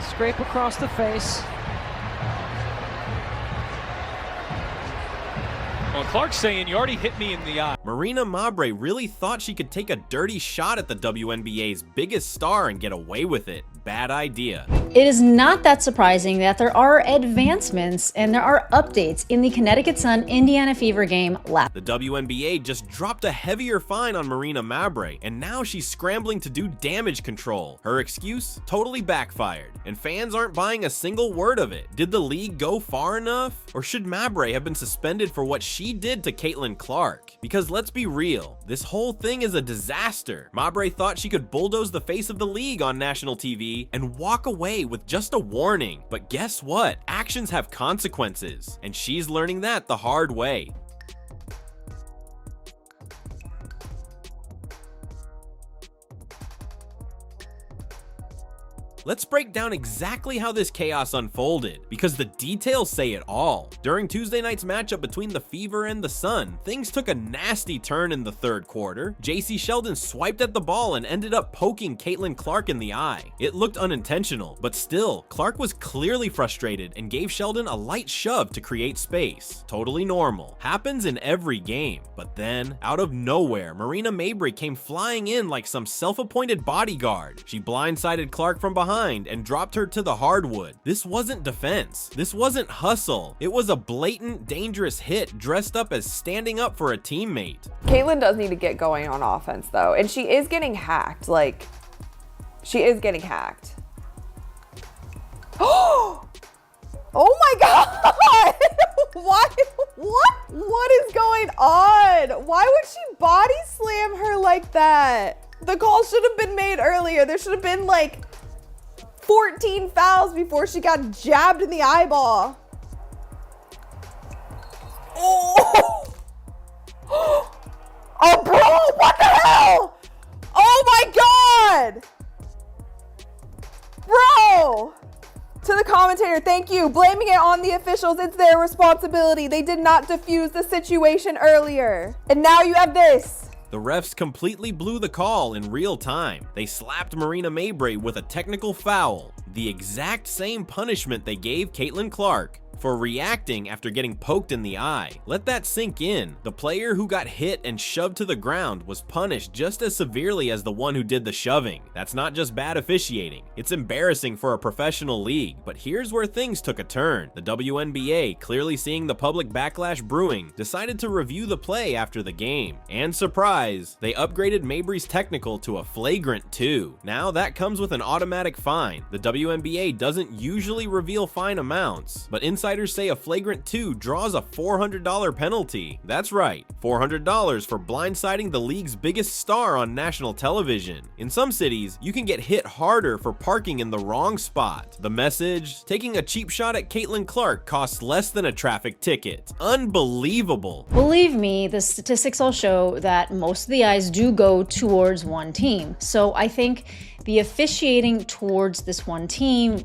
Scrape across the face. Well, Clark's saying you already hit me in the eye. Marina Mabrey really thought she could take a dirty shot at the WNBA's biggest star and get away with it. Bad idea. It is not that surprising that there are advancements and there are updates in the Connecticut Sun Indiana Fever game last. The WNBA just dropped a heavier fine on Marina Mabrey, and now she's scrambling to do damage control. Her excuse totally backfired, and fans aren't buying a single word of it. Did the league go far enough? Or should Mabrey have been suspended for what she did to Caitlin Clark? Because let's be real, this whole thing is a disaster. Mabrey thought she could bulldoze the face of the league on national TV and walk away with just a warning. But guess what? Actions have consequences, and she's learning that the hard way. Let's break down exactly how this chaos unfolded, because the details say it all. During Tuesday night's matchup between the Fever and the Sun, things took a nasty turn in the third quarter. JC Sheldon swiped at the ball and ended up poking Caitlin Clark in the eye. It looked unintentional, but still, Clark was clearly frustrated and gave Sheldon a light shove to create space. Totally normal. Happens in every game. But then, out of nowhere, Marina Mabrey came flying in like some self-appointed bodyguard. She blindsided Clark from behind and dropped her to the hardwood. This wasn't defense. This wasn't hustle. It was a blatant, dangerous hit dressed up as standing up for a teammate. Caitlin does need to get going on offense though, and she is getting hacked. Like, she is getting hacked. Oh my God! Why? What is going on? Why would she body slam her like that? The call should have been made earlier. There should have been like 14 fouls before she got jabbed in the eyeball. Oh, oh bro, what the hell? Oh my God. Bro. To the commentator, thank you. Blaming it on the officials, it's their responsibility. They did not defuse the situation earlier. And now you have this. The refs completely blew the call in real time. They slapped Marina Mabrey with a technical foul, the exact same punishment they gave Caitlin Clark for reacting after getting poked in the eye. Let that sink in. The player who got hit and shoved to the ground was punished just as severely as the one who did the shoving. That's not just bad officiating. It's embarrassing for a professional league, but here's where things took a turn. The WNBA, clearly seeing the public backlash brewing, decided to review the play after the game. And surprise, they upgraded Mabrey's technical to a flagrant 2. Now that comes with an automatic fine. The WNBA doesn't usually reveal fine amounts, but insiders say a flagrant 2 draws a $400 penalty. That's right, $400 for blindsiding the league's biggest star on national television. In some cities, you can get hit harder for parking in the wrong spot. The message? Taking a cheap shot at Caitlin Clark costs less than a traffic ticket. Unbelievable. Believe me, the statistics all show that most of the eyes do go towards one team. So I think the officiating towards this one team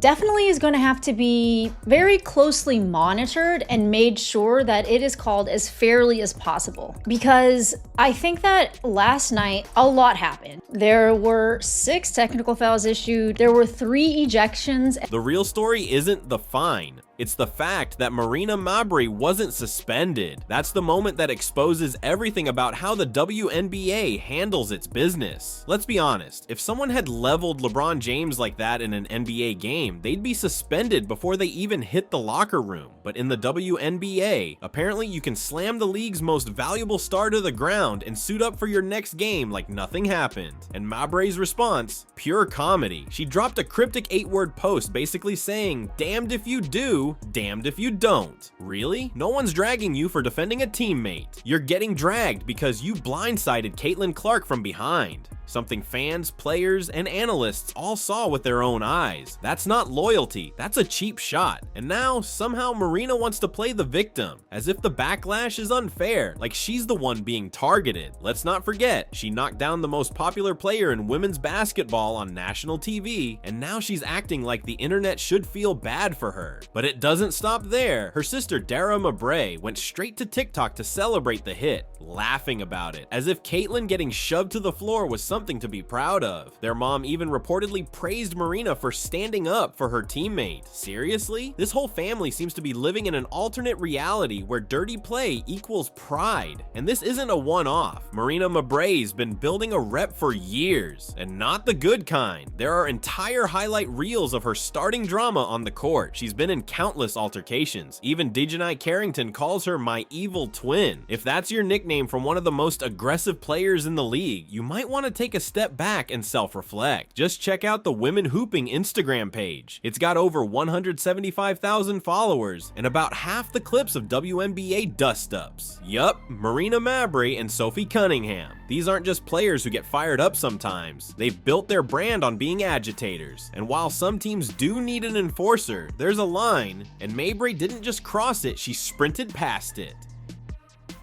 definitely is going to have to be very closely monitored and made sure that it is called as fairly as possible. Because I think that last night, a lot happened. There were 6 technical fouls issued. There were 3 ejections. The real story isn't the fine. It's the fact that Marina Mabrey wasn't suspended. That's the moment that exposes everything about how the WNBA handles its business. Let's be honest, if someone had leveled LeBron James like that in an NBA game, they'd be suspended before they even hit the locker room. But in the WNBA, apparently you can slam the league's most valuable star to the ground and suit up for your next game like nothing happened. And Mabrey's response? Pure comedy. She dropped a cryptic 8-word post basically saying, "Damned if you do, damned if you don't." Really? No one's dragging you for defending a teammate. You're getting dragged because you blindsided Caitlin Clark from behind. Something fans, players, and analysts all saw with their own eyes. That's not loyalty, that's a cheap shot. And now, somehow Marina wants to play the victim, as if the backlash is unfair, like she's the one being targeted. Let's not forget, she knocked down the most popular player in women's basketball on national TV, and now she's acting like the internet should feel bad for her. But it doesn't stop there. Her sister Marina Mabrey went straight to TikTok to celebrate the hit, laughing about it, as if Caitlin getting shoved to the floor was something to be proud of. Their mom even reportedly praised Marina for standing up for her teammate. Seriously? This whole family seems to be living in an alternate reality where dirty play equals pride. And this isn't a one-off. Marina Mabrey's been building a rep for years, and not the good kind. There are entire highlight reels of her starting drama on the court. She's been in countless altercations. Even Dejanai Carrington calls her my evil twin. If that's your nickname from one of the most aggressive players in the league, you might want to take a step back and self-reflect. Just check out the Women Hooping Instagram page. It's got over 175,000 followers and about half the clips of WNBA dust-ups. Yup, Marina Mabrey and Sophie Cunningham. These aren't just players who get fired up sometimes. They've built their brand on being agitators. And while some teams do need an enforcer, there's a line, and Mabrey didn't just cross it, she sprinted past it.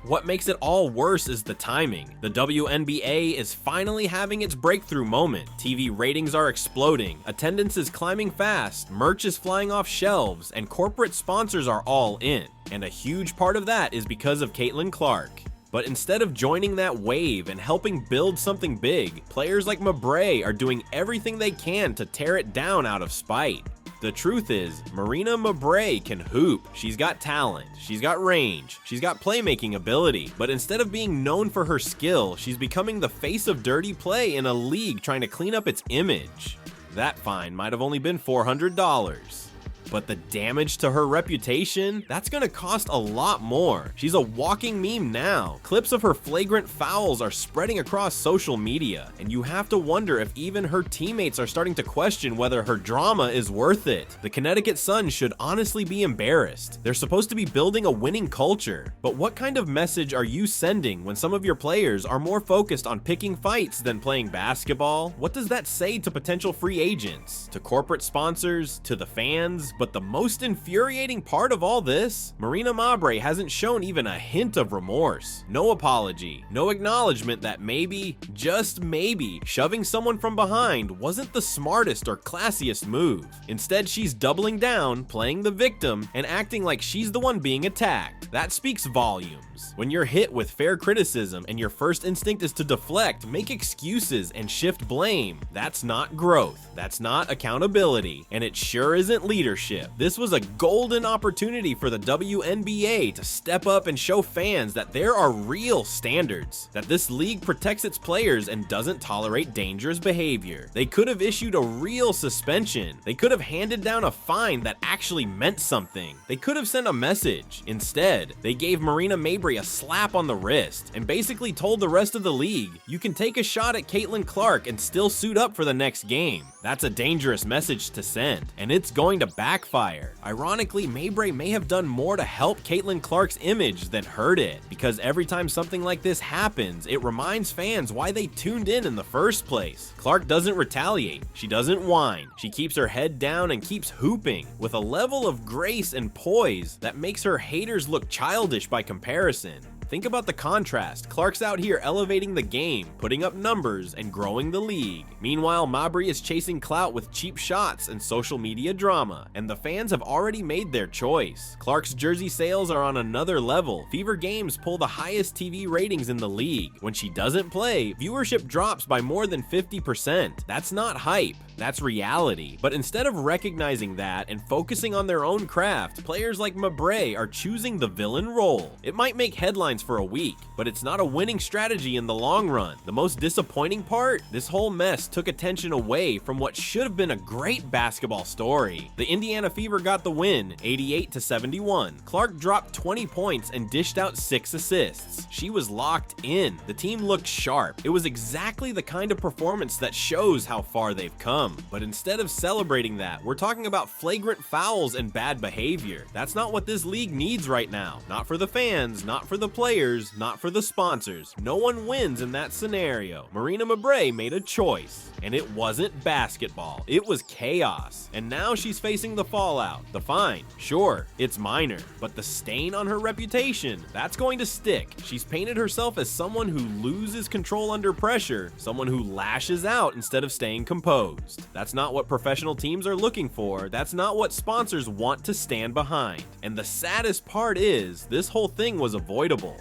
What makes it all worse is the timing. The WNBA is finally having its breakthrough moment. TV ratings are exploding, attendance is climbing fast, merch is flying off shelves, and corporate sponsors are all in. And a huge part of that is because of Caitlin Clark. But instead of joining that wave and helping build something big, players like Mabrey are doing everything they can to tear it down out of spite. The truth is, Marina Mabrey can hoop. She's got talent, she's got range, she's got playmaking ability, but instead of being known for her skill, she's becoming the face of dirty play in a league trying to clean up its image. That fine might have only been $400. But the damage to her reputation, that's gonna cost a lot more. She's a walking meme now. Clips of her flagrant fouls are spreading across social media, and you have to wonder if even her teammates are starting to question whether her drama is worth it. The Connecticut Sun should honestly be embarrassed. They're supposed to be building a winning culture, but what kind of message are you sending when some of your players are more focused on picking fights than playing basketball? What does that say to potential free agents, to corporate sponsors, to the fans? But the most infuriating part of all this, Marina Mabrey hasn't shown even a hint of remorse. No apology, no acknowledgement that maybe, just maybe, shoving someone from behind wasn't the smartest or classiest move. Instead, she's doubling down, playing the victim, and acting like she's the one being attacked. That speaks volumes. When you're hit with fair criticism and your first instinct is to deflect, make excuses, and shift blame, that's not growth. That's not accountability. And it sure isn't leadership. This was a golden opportunity for the WNBA to step up and show fans that there are real standards, that this league protects its players and doesn't tolerate dangerous behavior. They could have issued a real suspension. They could have handed down a fine that actually meant something. They could have sent a message. Instead, they gave Marina Mabrey a slap on the wrist and basically told the rest of the league, you can take a shot at Caitlin Clark and still suit up for the next game. That's a dangerous message to send, and it's going to backfire. Ironically, Mabrey may have done more to help Caitlin Clark's image than hurt it, because every time something like this happens, it reminds fans why they tuned in the first place. Clark doesn't retaliate, she doesn't whine, she keeps her head down and keeps hooping with a level of grace and poise that makes her haters look childish by comparison. Think about the contrast. Clark's out here elevating the game, putting up numbers, and growing the league. Meanwhile, Mabrey is chasing clout with cheap shots and social media drama, and the fans have already made their choice. Clark's jersey sales are on another level. Fever games pull the highest TV ratings in the league. When she doesn't play, viewership drops by more than 50%. That's not hype, that's reality. But instead of recognizing that and focusing on their own craft, players like Mabrey are choosing the villain role. It might make headlines for a week, but it's not a winning strategy in the long run. The most disappointing part? This whole mess took attention away from what should have been a great basketball story. The Indiana Fever got the win, 88-71. Clark dropped 20 points and dished out 6 assists. She was locked in. The team looked sharp. It was exactly the kind of performance that shows how far they've come. But instead of celebrating that, we're talking about flagrant fouls and bad behavior. That's not what this league needs right now. Not for the fans, not for the players, not for the sponsors. No one wins in that scenario. Marina Mabrey made a choice, and it wasn't basketball. It was chaos. And now she's facing the fallout. The fine, sure, it's minor, but the stain on her reputation, that's going to stick. She's painted herself as someone who loses control under pressure, someone who lashes out instead of staying composed. That's not what professional teams are looking for. That's not what sponsors want to stand behind. And the saddest part is, this whole thing was avoidable.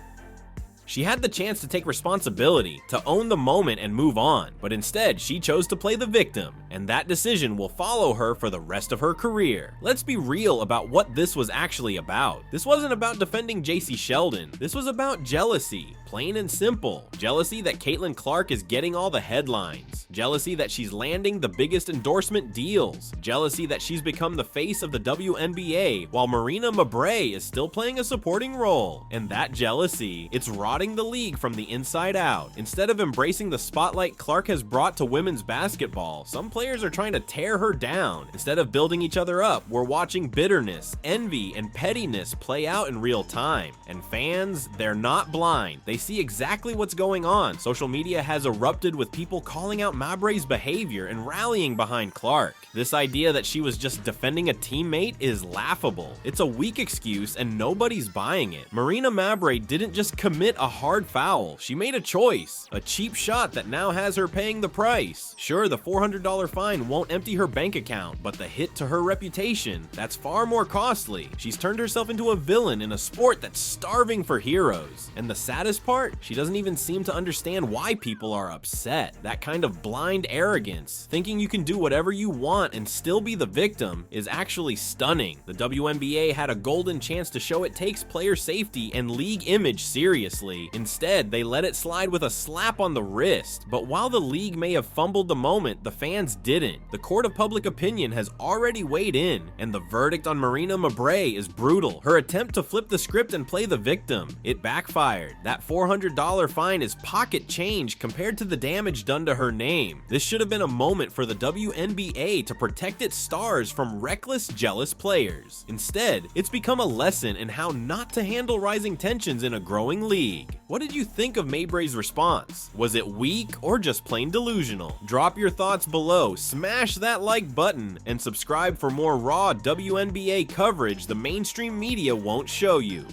She had the chance to take responsibility, to own the moment and move on, but instead she chose to play the victim, and that decision will follow her for the rest of her career. Let's be real about what this was actually about. This wasn't about defending JC Sheldon. This was about jealousy, plain and simple. Jealousy that Caitlin Clark is getting all the headlines. Jealousy that she's landing the biggest endorsement deals. Jealousy that she's become the face of the WNBA while Marina Mabrey is still playing a supporting role. And that jealousy, it's rotting the league from the inside out. Instead of embracing the spotlight Clark has brought to women's basketball, some players are trying to tear her down. Instead of building each other up, we're watching bitterness, envy, and pettiness play out in real time. And fans, they're not blind. They see exactly what's going on. Social media has erupted with people calling out Mabrey's behavior and rallying behind Clark. This idea that she was just defending a teammate is laughable. It's a weak excuse and nobody's buying it. Marina Mabrey didn't just commit a hard foul, she made a choice. A cheap shot that now has her paying the price. Sure, the $400 fine won't empty her bank account, but the hit to her reputation, that's far more costly. She's turned herself into a villain in a sport that's starving for heroes. And the saddest part, she doesn't even seem to understand why people are upset. That kind of blind arrogance, thinking you can do whatever you want and still be the victim, is actually stunning. The WNBA had a golden chance to show it takes player safety and league image seriously. Instead, they let it slide with a slap on the wrist. But while the league may have fumbled the moment, the fans didn't. The court of public opinion has already weighed in, and the verdict on Marina Mabrey is brutal. Her attempt to flip the script and play the victim, it backfired. That $400 fine is pocket change compared to the damage done to her name. This should have been a moment for the WNBA to protect its stars from reckless, jealous players. Instead, it's become a lesson in how not to handle rising tensions in a growing league. What did you think of Mabrey's response? Was it weak or just plain delusional? Drop your thoughts below, smash that like button, and subscribe for more raw WNBA coverage the mainstream media won't show you.